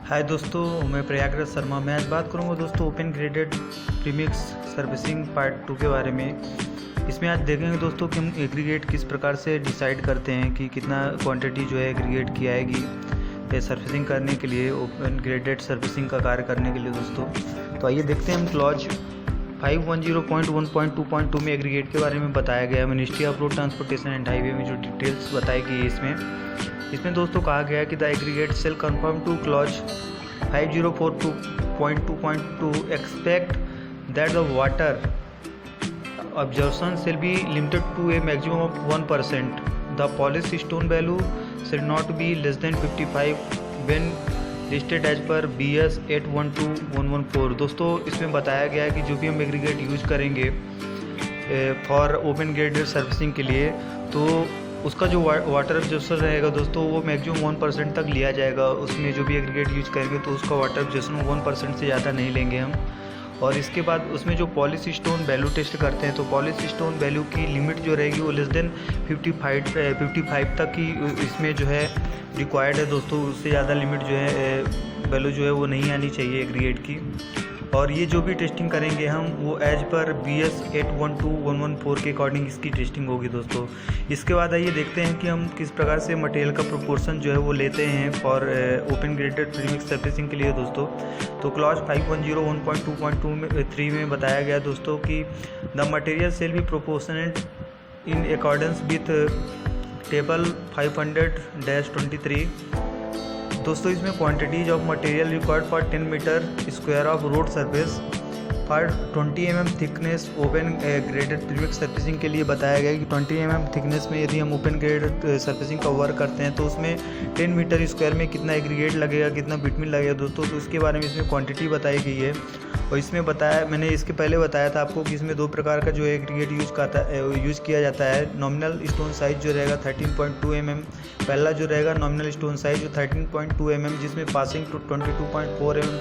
हाय दोस्तों, मैं प्रयागराज शर्मा। मैं आज बात करूंगा दोस्तों open graded premix servicing part 2 के बारे में। इसमें आज देखेंगे दोस्तों कि हम एग्रीगेट किस प्रकार से डिसाइड करते हैं कि कितना क्वांटिटी जो है एग्रीगेट की आएगी सर्विसिंग करने के लिए, ओपन ग्रेडेड सर्विसिंग का कार्य करने के लिए दोस्तों। तो आइए देखते हैं हम क्लॉज 510.1.2.2 में एग्रीगेट के बारे में बताया गया है। Ministry of road transportation and highway में जो डिटेल्स बताई गई है इसमें दोस्तों कहा गया है कि the aggregate shall conform to clause 5042.2.2 except that the water absorption shall be limited to a maximum of 1%. The polish stone value should not be less than 55 when listed as per BS 812114। दोस्तों इसमें बताया गया है कि जो भी हम aggregate use करेंगे फॉर ओपन ग्रेडेड सर्विसिंग के लिए, तो उसका जो वाटर एब्जॉर्प्शन रहेगा दोस्तों वो मैक्सिमम 1% तक लिया जाएगा। उसमें जो भी एग्रीगेट यूज करेंगे तो उसका वाटर एब्जॉर्प्शन 1% से ज़्यादा नहीं लेंगे हम। और इसके बाद उसमें जो पॉलिश स्टोन वैल्यू टेस्ट करते हैं, तो पॉलिश स्टोन वैल्यू की लिमिट जो रहेगी वो लेस देन 55 तक की इसमें जो है रिक्वायर्ड है दोस्तों। उससे ज़्यादा लिमिट जो है वैल्यू जो है वो नहीं आनी चाहिए एग्रीगेट की। और ये जो भी टेस्टिंग करेंगे हम वो एज पर BS 812114 के अकॉर्डिंग इसकी टेस्टिंग होगी दोस्तों। इसके बाद आइए देखते हैं कि हम किस प्रकार से मटेरियल का प्रोपोर्शन जो है वो लेते हैं for open graded premix surfacing के लिए दोस्तों। तो क्लॉज 5101.2.3 में बताया गया दोस्तों कि the material shall be proportionate in accordance with table 500-23। दोस्तों इसमें quantities of material required for 10 metre square of road surface for 20 mm thickness open graded premix surfacing के लिए बताया गया कि 20 mm थिकनेस में यदि हम ओपन ग्रेडेड सर्विसिंग का वर्क करते हैं तो उसमें 10 मीटर स्क्वायर में कितना एग्रीगेट लगेगा, कितना बिटमिन लगेगा दोस्तों। तो उसके बारे में इसमें क्वांटिटी बताई गई है। और इसमें बताया, मैंने इसके पहले बताया था आपको कि इसमें दो प्रकार का जो है एग्रीगेट यूज़ किया जाता है। नॉमिनल स्टोन साइज जो रहेगा 13.2 mm, पहला जो रहेगा नॉमिनल स्टोन साइज जो 13.2 mm, जिसमें पासिंग टू 22.4 mm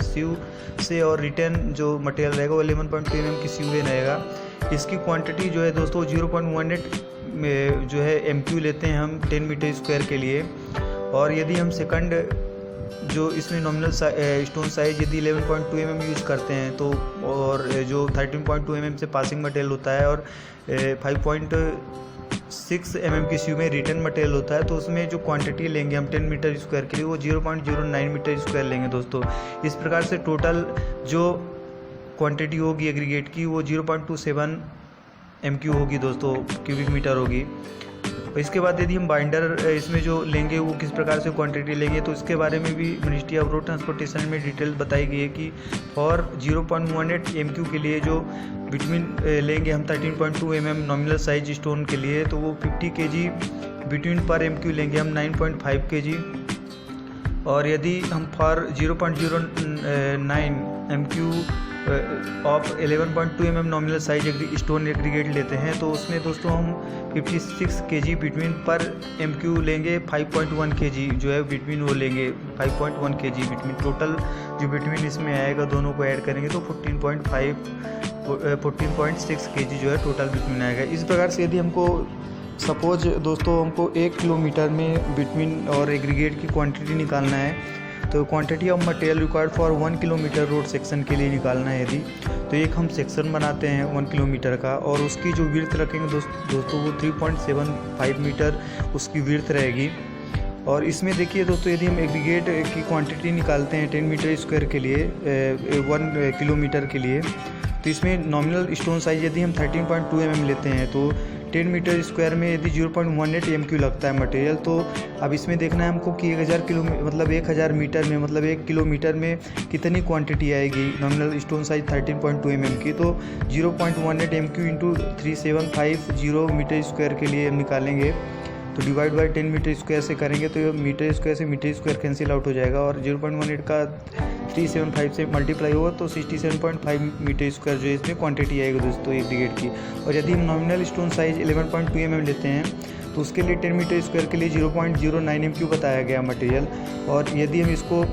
सीयू से और रिटर्न जो मटेरियल रहेगा वो 11.2 mm की सीयू रहेगा। इसकी क्वांटिटी जो है दोस्तों 0.18 में जो है MQ लेते हैं हम 10 मीटर स्क्वायर के लिए। और यदि हम सेकंड जो इसमें नॉमिनल स्टोन साइज यदि 11.2 mm यूज़ करते हैं तो, और जो 13.2 mm से पासिंग मटेरियल होता है और 5.6 mm की सीयू में रिटर्न मटेरियल होता है, तो उसमें जो क्वांटिटी लेंगे हम 10 मीटर स्क्वायर के लिए वो 0.09 मीटर स्क्वायर लेंगे दोस्तों। इस प्रकार से टोटल जो क्वांटिटी होगी एग्रीगेट की वो 0.27 MQ होगी दोस्तों, क्यूबिक मीटर होगी। इसके बाद यदि हम बाइंडर इसमें जो लेंगे वो किस प्रकार से क्वांटिटी लेंगे, तो इसके बारे में भी मिनिस्ट्री ऑफ रोड ट्रांसपोर्टेशन में डिटेल बताई गई है कि फॉर 0.18 MQ के लिए जो बिटवीन लेंगे हम 13.2 mm नॉमिनल साइज स्टोन के लिए, तो वो 50 kg बिटवीन पर MQ लेंगे हम 9.5 kg। और यदि हम for 0.09 MQ of 11.2 mm nominal size stone aggregate लेते हैं, तो उसमें दोस्तों हम 56 kg बिटवीन पर MQ लेंगे। 5.1 kg जो है बिटवीन वो लेंगे, 5.1 kg बिटवीन। टोटल जो बिटवीन इसमें आएगा दोनों को ऐड करेंगे तो 14.6 kg जो है टोटल बिटवीन आएगा। इस प्रकार से यदि हमको सपोज दोस्तों हमको 1 किलोमीटर में बिटवीन और एग्रीगेट की क्वांटिटी निकालना है, तो quantity of material required for 1 kilometre road section के लिए निकालना है यदि, तो एक हम सेक्शन बनाते हैं 1 किलोमीटर का और उसकी जो विड्थ रखेंगे दोस्तों वो 3.75 मीटर उसकी विड्थ रहेगी। और इसमें देखिए दोस्तों यदि हम एग्रीगेट की क्वांटिटी निकालते हैं 10 मीटर स्क्वायर के लिए 1 किलोमीटर के लिए, तो इसमें नॉमिनल स्टोन साइज यदि हम 13.2 mm लेते हैं तो 10 मीटर स्क्वायर में यदि 0.18 MQ लगता है मटेरियल, तो अब इसमें देखना है हमको कि 1000 मीटर में, मतलब 1 किलोमीटर में कितनी क्वांटिटी आएगी नॉमिनल स्टोन साइज 13.2 mm की। तो 0.18 MQ इंटू 3750 मीटर स्क्वायर के लिए हम निकालेंगे, तो डिवाइड बाय 10 मीटर स्क्वायर से करेंगे तो मीटर स्क्वायर से मीटर स्क्वायर कैंसिल आउट हो जाएगा। और 0.18 का 375 से मल्टीप्लाई होगा तो 67.5 मीटर स्क्वायर जो है इसमें क्वांटिटी आएगी दोस्तों एग्रीगेट की। और यदि हम नॉमिनल स्टोन साइज 11.2 mm लेते हैं तो उसके लिए 10 मीटर स्क्वायर के लिए 0.09 MQ बताया गया मटेरियल। और यदि हम इसको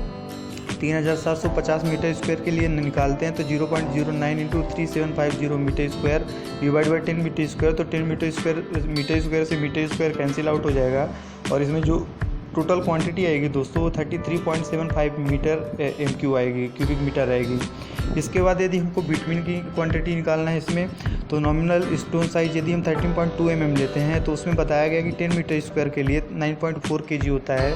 3750 मीटर स्क्वायर के लिए निकालते हैं तो 0.09 into 3750 metre square divide by 10 metre square, तो 10 मीटर स्क्वायर से मीटर स्क्वायर कैंसिल आउट हो जाएगा। और इसमें जो टोटल क्वांटिटी आएगी दोस्तों वो 33.75 मीटर MQ आएगी, क्यूबिक मीटर आएगी। इसके बाद यदि हमको बिटवीन की क्वांटिटी निकालना है इसमें, तो नॉमिनल स्टोन साइज यदि हम 13.2 mm लेते हैं तो उसमें बताया गया कि 10 मीटर स्क्वायर के लिए 9.4 kg होता है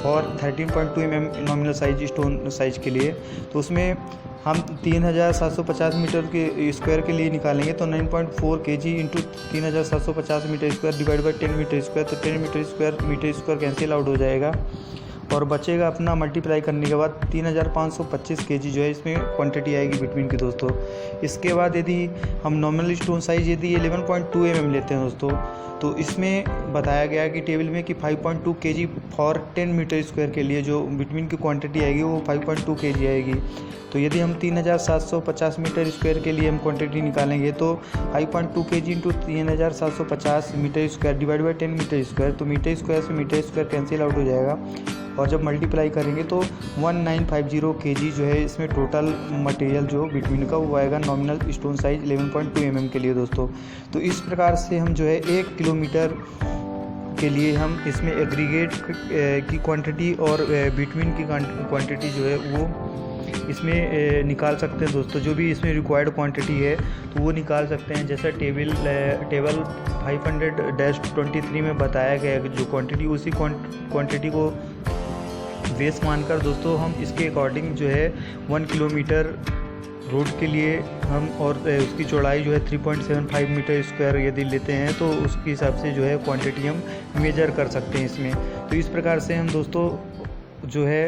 और 13.2 mm nominal size stone size के लिए। तो उसमें हम 3750 मीटर के स्क्वायर के लिए निकालेंगे तो 9.4 kg into 3750 metre square divide by 10 metre square, तो 10 मीटर स्क्वायर कैंसिल आउट हो जाएगा और बचेगा अपना मल्टीप्लाई करने के बाद 3525 kg जो है इसमें क्वांटिटी आएगी बिटवीन की दोस्तों। इसके बाद यदि हम नॉमिनल स्टोन साइज यदि 11.2 mm लेते हैं दोस्तों, तो इसमें बताया गया कि टेबल में कि 5.2 kg फॉर 10 मीटर स्क्वायर के लिए जो बिटवीन की क्वांटिटी आएगी वो 5.2 kg आएगी। तो यदि हम 3750 मीटर स्क्वायर के लिए हम क्वांटिटी निकालेंगे तो 5.2 kg into 3750 metre square divide by 10 metre square, तो मीटर स्क्वायर से मीटर स्क्वायर कैंसिल आउट हो जाएगा और जब मल्टीप्लाई करेंगे तो 1950 kg जो है इसमें टोटल मटेरियल जो बिटवीन का वो आएगा नॉमिनल स्टोन साइज 11.2 mm के लिए दोस्तों। तो इस प्रकार से हम जो है 1 किलोमीटर के लिए हम इसमें एग्रीगेट की क्वांटिटी और बिटवीन की क्वांटिटी जो है वो इसमें निकाल सकते हैं दोस्तों। जो भी इसमें रिक्वायर्ड क्वांटिटी है तो वो निकाल सकते हैं। जैसा टेबल 500-23 में बताया गया है जो क्वांटिटी, उसी क्वांटिटी को बेस मानकर दोस्तों हम इसके अकॉर्डिंग जो है 1 किलोमीटर रोड के लिए हम और उसकी चौड़ाई जो है 3.75 मीटर स्क्वायर यदि लेते हैं तो उसके हिसाब से जो है क्वांटिटी हम मेजर कर सकते हैं इसमें। तो इस प्रकार से हम दोस्तों जो है